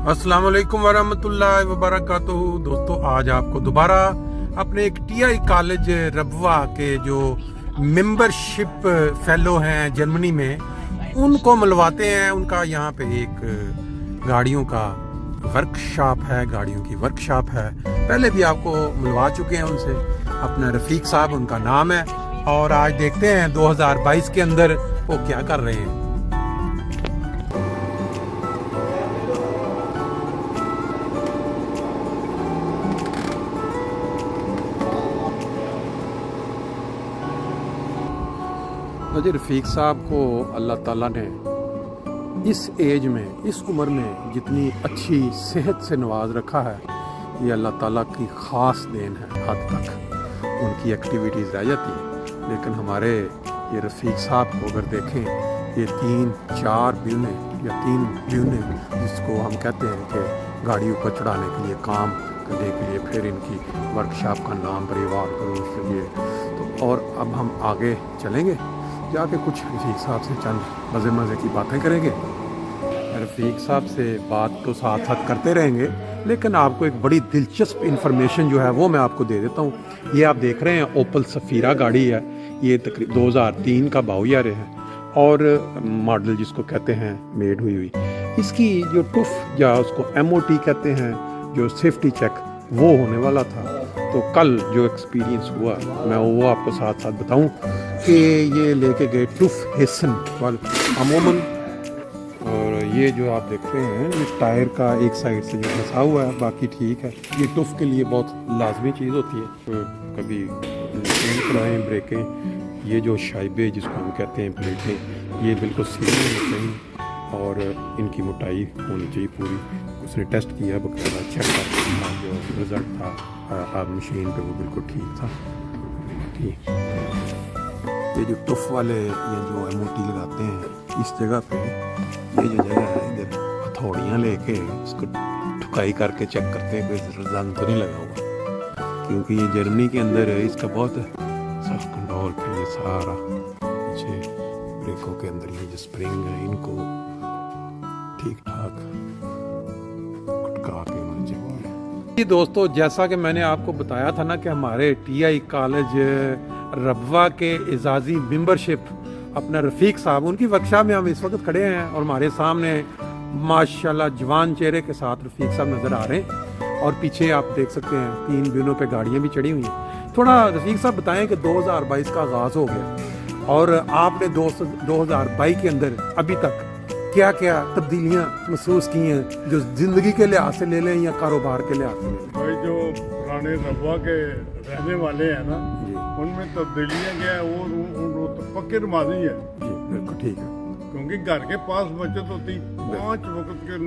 अस्सलाम वालेकुम वरहमतुल्लाहि वबरकातुहू। दोस्तों, आज आपको दोबारा अपने एक टीआई कॉलेज रबवा के जो मेंबरशिप फेलो हैं जर्मनी में, उनको मिलवाते हैं। उनका यहाँ पे एक गाड़ियों का वर्कशॉप है, गाड़ियों की वर्कशॉप है। पहले भी आपको मिलवा चुके हैं उनसे। अपना रफ़ीक साहब उनका नाम है, और आज देखते हैं 2022 के अंदर वो क्या कर रहे हैं। मुझे रफ़ीक साहब को अल्लाह ताला ने इस एज में, इस उम्र में जितनी अच्छी सेहत से नवाज रखा है, ये अल्लाह ताला की ख़ास देन है। हद तक उनकी एक्टिविटीज़ रह जाती है, लेकिन हमारे ये रफ़ीक साहब को अगर देखें, ये 3-4 ब्यूने या 3 ब्यूने जिसको हम कहते हैं कि गाड़ियों को चढ़ाने के लिए, काम करने के लिए, फिर इनकी वर्कशॉप का नाम परिवार करो उसके लिए। तो और अब हम आगे चलेंगे, जाके कुछ रफ़ीक साहब से चंद मज़े की बातें करेंगे। रफ़ीक साहब से बात तो साथ साथ करते रहेंगे, लेकिन आपको एक बड़ी दिलचस्प इन्फॉर्मेशन जो है वो मैं आपको दे देता हूँ। ये आप देख रहे हैं ओपल सफ़ीरा गाड़ी है। ये तकरीबन 2003 का बाउयार है, और मॉडल जिसको कहते हैं मेड हुई। इसकी जो टुफ या उसको MOT कहते हैं, जो सेफ्टी चेक, वो होने वाला था। तो कल जो एक्सपीरियंस हुआ मैं वो आपको साथ साथ बताऊं कि ये लेके गए टुफ हेसन वाले अमूमन। और ये जो आप देख रहे हैं, ये टायर का एक साइड से जो फंसा हुआ है, बाकी ठीक है। ये टुफ के लिए बहुत लाजमी चीज़ होती है। तो कभी चलाएँ ब्रेकें, ये जो शाइबे जिसको हम कहते हैं प्लेटें, ये बिल्कुल सीधी होनी चाहिए, और इनकी मोटाई होनी चाहिए पूरी। उसने टेस्ट किया, बकायदा चेक किया, जो रिज़ल्ट था आप मशीन पे वो बिल्कुल ठीक था। ठीक, ये जो टफ वाले ये जो MOT लगाते हैं इस जगह पे, ये जो जगह है, इधर हथौड़ियाँ लेके उसको ठुकाई करके चेक करते हैं कोई रंग तो नहीं लगा हुआ, क्योंकि ये जर्मनी के अंदर है, इसका बहुत सख्त कंट्रोल। फिर ये सारा पीछे ब्रेकों के अंदर ये जो स्प्रिंग है, इनको ठीक ठाक खटका के होना चाहिए। दोस्तों, जैसा कि मैंने आपको बताया था ना कि हमारे TI कॉलेज रबवा के एजाजी मेंबरशिप अपना रफ़ीक साहब, उनकी वर्कशॉप में हम इस वक्त खड़े हैं, और हमारे सामने माशाल्लाह जवान चेहरे के साथ रफ़ीक साहब नज़र आ रहे हैं। और पीछे आप देख सकते हैं 3 ब्यूनों पे गाड़ियाँ भी चढ़ी हुई हैं। थोड़ा रफ़ीक साहब बताएं कि 2022 का आगाज़ हो गया, और आपने 2022 के अंदर अभी तक क्या क्या तब्दीलियाँ महसूस की हैं, जो ज़िंदगी के लिहाज से ले लें या कारोबार के लिहाज से ले लें। भाई, जो पुराने रबवा के रहने वाले हैं ना, उनमें तब्दीलियाँ क्या है, वो तो पक्के नमाज़ी है जी, बिल्कुल ठीक है। क्योंकि घर के पास बचत होती, 5 वक्त के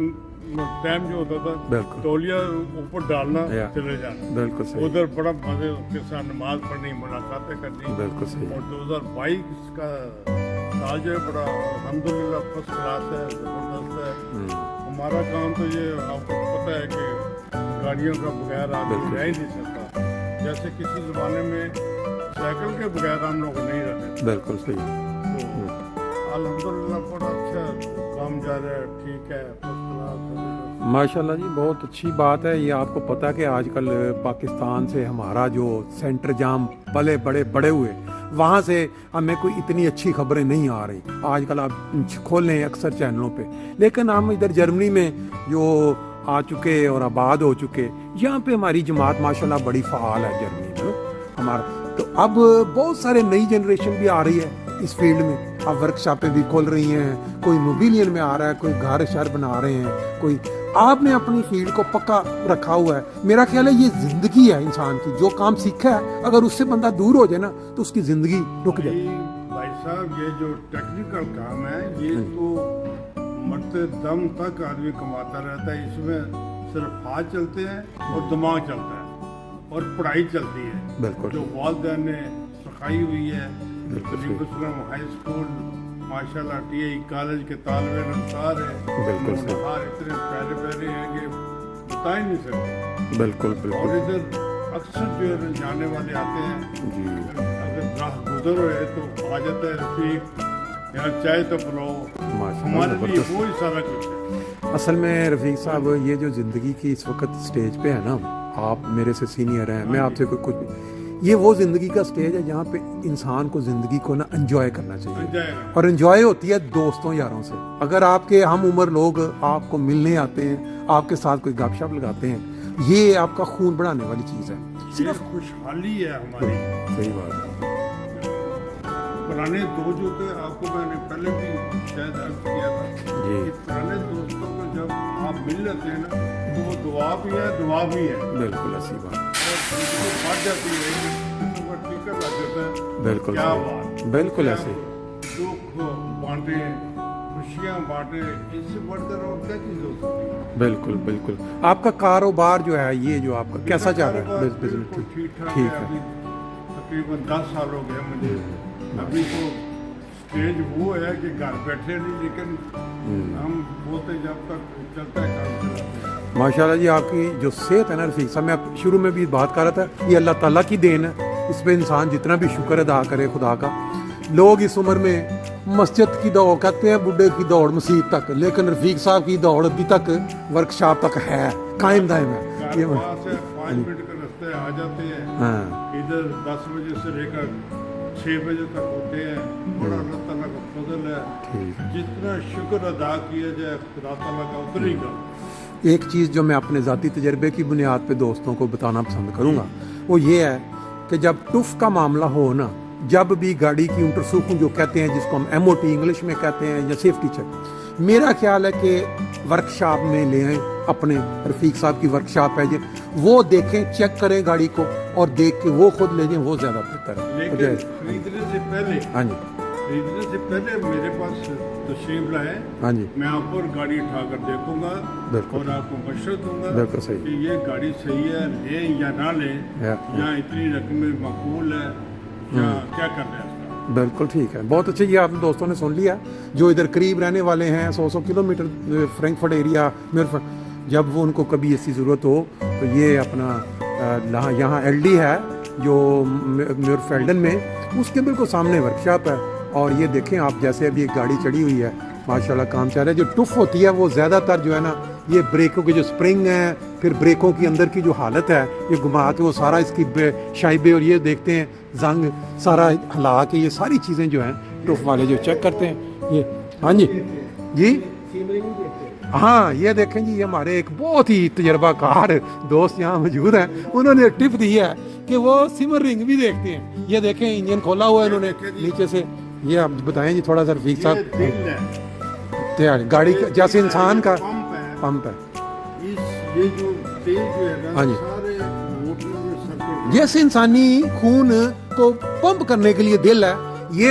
टाइम जो होता था, तौलिया ऊपर डालना, चले जाना, बिल्कुल सही। उधर बड़ा मजे उसके साथ नमाज पढ़नी, मुलाकातें करनी, बिल्कुल सही। और 2022 का साल जो है बड़ा अल्हम्दुलिल्लाह फर्स्ट क्लास है, ज़बरदस्त है। हमारा काम तो ये आपको पता है कि गाड़ियों का बगैर आदमी रह ही नहीं सकता। जैसे किसी ज़माने में साइकिल के बगैर हम लोग नहीं रहते। बिल्कुल सही। तो अल्हम्दुलिल्लाह बड़ा अच्छा काम जा रहा है, ठीक है, फर्स्ट क्लास। माशाल्लाह जी, बहुत अच्छी बात है। ये आपको पता है कि आजकल पाकिस्तान से हमारा जो सेंटर जाम पले बड़े हुए, वहाँ से हमें कोई इतनी अच्छी खबरें नहीं आ रही। आजकल आप खोलें अक्सर चैनलों पे, लेकिन हम इधर जर्मनी में जो आ चुके और आबाद हो चुके, यहाँ पे हमारी जमात माशाल्लाह बड़ी फ़ाल है जर्मनी में हमारा। तो अब बहुत सारे नई जनरेशन भी आ रही है इस फील्ड में। अब वर्कशॉपें भी खोल रही हैं, कोई मोबिलियन में आ रहा है, कोई घर शहर बना रहे हैं, कोई आपने अपनी फील्ड को पक्का रखा हुआ है। मेरा ख्याल है ये जिंदगी है इंसान की, जो काम सीखा है अगर उससे बंदा दूर हो जाए ना तो उसकी जिंदगी रुक जाए। भाई साहब, ये जो टेक्निकल काम है, ये तो मरते दम तक आदमी कमाता रहता है। इसमें सिर्फ हाथ चलते हैं और दिमाग चलता है, और पढ़ाई चलती है। बिल्कुल, जो वालिदैन ने सिखाई हुई है। हाई स्कूल माशाल्लाह TI कॉलेज के तालिबे इल्म है, बिल्कुल इतने प्यारे हैं कि बता ही नहीं सकते। बिल्कुल। और इधर अक्सर जो जाने वाले आते हैं जी, अगर राह गुजर हुए तो आ जाता है रफ़ीक, यहाँ चाय तो पिलाओ, हमारे लिए वो ही सारा कुछ है। असल में रफ़ीक साहब ये जो ज़िंदगी की इस वक्त स्टेज पे है ना, आप मेरे से सीनियर हैं, मैं आपसे कुछ ये वो ज़िंदगी का स्टेज है जहाँ पे इंसान को ज़िंदगी को ना एंजॉय करना चाहिए, और एंजॉय होती है दोस्तों यारों से। अगर आपके हम उम्र लोग आपको मिलने आते हैं, आपके साथ कोई गपशप लगाते हैं, ये आपका खून बढ़ाने वाली चीज़ है। सिर्फ खुशहाली है हमारी। सही बात है। पुराने दोस्त जो थे, आपको मैंने पहले भी शायद अर्ज किया था कि पुराने दोस्तों को जब आप मिल लेते हैं ना, तो वो दुआ भी है। बिल्कुल ऐसी बात, और बढ़ जाती है, टीका लग जाता है। बिल्कुल क्या बात, बिल्कुल ऐसे दुख बांटे, खुशियाँ बांटे, इससे बढ़कर और क्या चीज़ हो सकती है। बिल्कुल बिल्कुल। आपका कारोबार जो है, ये जो आपका कैसा चल रहा है? बिल्कुल ठीक है। अभी तकरीबन 10 साल हो गए मुझे। अभी तो स्टेज वो है कि घर बैठे नहीं, लेकिन हम बोलते जब तक चलता है काम चलाते हैं। माशाल्लाह जी, आपकी जो सेहत है ना रफ़ीक साहब, मैं शुरू में भी बात कर रहा था, ये अल्लाह ताला की देन है। इस पे इंसान जितना भी शुक्र अदा करे खुदा का। लोग इस उम्र में मस्जिद की दौड़ कहते हैं, बुढ़े की दौड़ मस्जिद तक, लेकिन रफ़ीक साहब की दौड़ अभी तक वर्कशॉप तक है, कायम दायम है। ये 5 मिनट का रास्ते आ जाते हैं। हाँ, इधर 10 बजे से लेकर 6 बजे तक होते हैं। बड़ा अल्लाह ताला का फजल है, जितना शुक्र अदा किया जाए खुदा ताला का उतनी का। एक चीज़ जो मैं अपने ज़ाती तजर्बे की बुनियाद पे दोस्तों को बताना पसंद करूँगा, वो ये है कि जब टुफ का मामला हो ना, जब भी गाड़ी की इंटरसूखूं जो कहते हैं, जिसको हम MOT इंग्लिश में कहते हैं, या सेफ्टी चेक, मेरा ख्याल है कि वर्कशॉप में ले आएँ। अपने रफ़ीक साहब की वर्कशॉप है, वो देखें, चेक करें गाड़ी को, और देख के वो खुद ले जाएं, वो ज़्यादा बेहतर है। लेकिन खरीदने से पहले, हाँ जी, खरीदने से पहले मेरे पास तशरीफ लाए। हाँ जी, मैं आपको गाड़ी उठा कर देखूंगा और आपको मशवरा दूंगा। बिल्कुल सही कि ये गाड़ी सही है, लें या ना लें, या इतनी रकमें माकूल है, या क्या कर रहे हैं। बिल्कुल ठीक है, बहुत अच्छे। ये आप दोस्तों ने सुन लिया, जो इधर करीब रहने वाले हैं, 100 किलोमीटर फ्रैंकफर्ट एरिया, जब वो उनको कभी ऐसी ज़रूरत हो तो ये अपना यहाँ LD है जो म्यूरफेल्डन में, उसके बिल्कुल सामने वर्कशॉप है। और ये देखें आप, जैसे अभी एक गाड़ी चढ़ी हुई है, माशाल्लाह काम चल रहा है। जो टुफ होती है वो ज़्यादातर जो है ना, ये ब्रेकों के जो स्प्रिंग हैं, फिर ब्रेकों की अंदर की जो हालत है, ये घुमा के वो सारा इसकी शाइबे, और ये देखते हैं जंग सारा हिला के, ये सारी चीज़ें जो हैं टुफ वाले जो चेक करते हैं ये। हाँ जी जी, हाँ ये देखें जी, हमारे एक बहुत ही तजर्बाकार दोस्त यहाँ मौजूद हैं, उन्होंने टिप दी है कि वो सिमर रिंग भी देखते हैं। ये देखें, इंजन खोला हुआ है इन्होंने नीचे से। ये आप बताएं जी थोड़ा सा रफ़ीक साहब। गाड़ी जैसे इंसान का पंप है, ये जो तेल जो है ना, हाँ जी, सारे मोटर में सर्किट, जैसे इंसानी खून को पंप करने के लिए दिल है, ये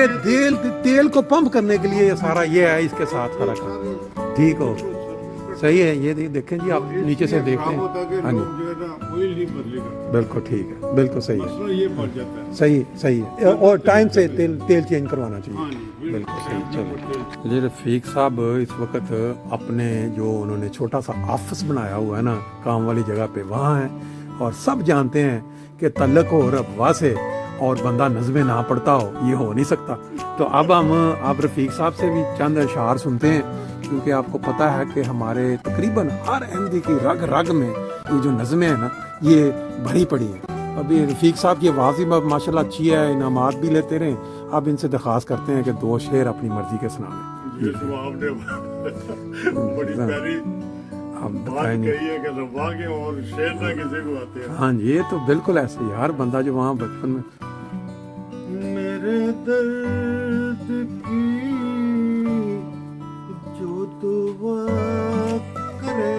तेल को पंप करने के लिए ये सारा ये है, इसके साथ सारा काम ठीक हो। सही है, ये देखें जी, आप नीचे से देखते हैं। हाँ जी, बिल्कुल ठीक है, बिल्कुल सही है, ये बढ़ जाता है। सही है, और टाइम से तेल चेंज करवाना चाहिए। बिल्कुल सही। चलो जी, रफ़ीक साहब इस वक्त अपने जो उन्होंने छोटा सा ऑफिस बनाया हुआ है ना, काम वाली जगह पे, वहाँ हैं। और सब जानते हैं कि तल्लक हो रब्वा से और बंदा नज़में ना पढ़ता हो, ये हो नहीं सकता। तो अब हम आप रफ़ीक साहब से भी चंद अशार सुनते हैं, क्योंकि आपको पता है कि हमारे तकरीबन हर अहमदी की रग रग में ये जो नज़में हैं ना, ये भरी पड़ी हैं। अभी रफ़ीक साहब की आवाज़ ही माशाल्लाह अच्छी है, इनामात भी लेते रहें। अब इनसे दरख्वास्त करते हैं कि 2 शेर अपनी मर्जी के सुना लें। बड़ी प्यारी बात कही है कि रब्बा के और शेर ना किसी को आते हैं। हाँ जी, ये तो बिल्कुल ऐसे ही, हर बंदा जो वहाँ बचपन में मेरे दर्द की जो दुआ करे,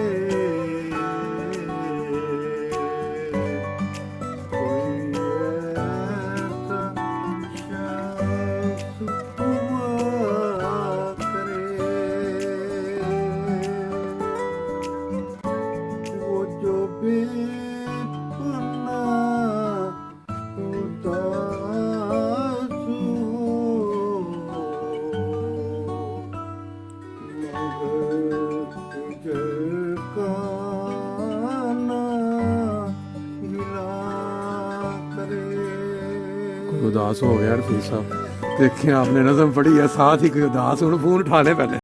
उदास हो गया रफ़ीक साहब। دیکھیں آپ نے نظم پڑھی ہے، ساتھ ہی کوئی اداس، ہوں فون اٹھا لے پہلے